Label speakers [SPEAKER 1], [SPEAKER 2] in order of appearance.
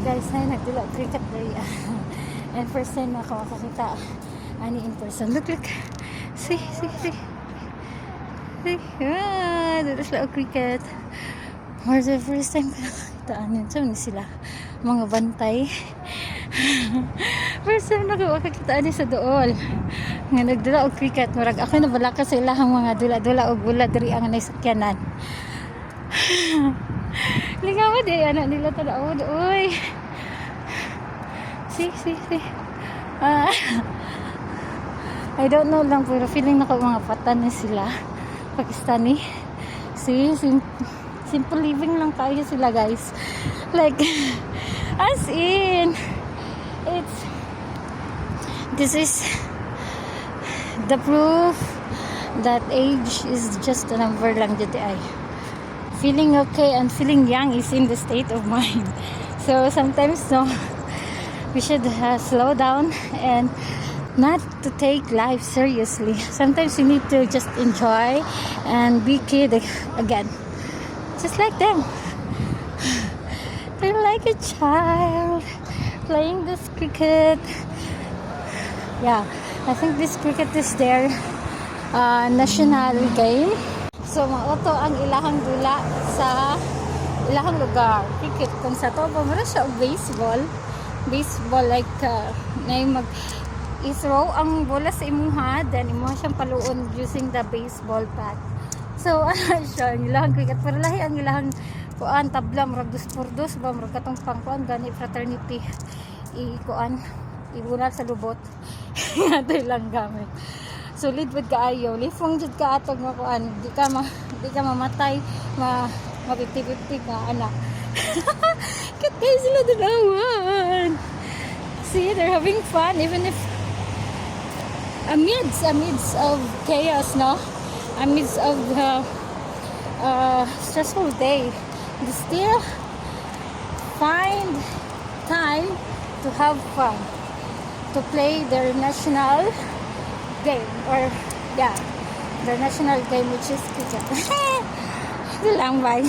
[SPEAKER 1] Guys, ay nagdula cricket day. And first time ako makakita ani in person. Look. See. Dito sila cricket. For the first time ko nakakita anin. So, ni sila mga bantay. First time na ko makakita ani sa dool. Nga nagdula og cricket. Murag ako na bala ka sa ilahang mga dula-dula og bula diri ang naisakyanan. Lingawa di anak nila tanaod. Uy. See. I don't know lang pero feeling na ko mga patan na sila. Pakistani. See, simple living lang kayo sila, guys. Like as in this is the proof that age is just a number lang dito ay. Feeling okay and feeling young is in the state of mind. So sometimes no, we should slow down and not to take life seriously. Sometimes you need to just enjoy and be kid again, just like them. They're like a child playing this cricket. Yeah, I think this cricket is their national game. So mauto ang ilahang dula sa ilahang lugar. Cricket kung sa to ba mura siya og baseball like na mag i-throw ang bola sa imuha, then imuha siyang paluon using the baseball bat. So siya ang ilahang cricket pero lahi ang ilahang kuan tabla murag dos ba murag katong pangkuan gani fraternity kuan ibunal sa lubot. Ato lang gamit. Solid with kaayo, lifong jud ka atog nga kuan, di ka mamatay, mapipti-pipti ka anak. Kat kayo sila dalawan. See, they're having fun even if amidst of chaos, no? Amidst of stressful day, they still find time to have fun, to play their national game or their national game which is cricket. Ito lang ba?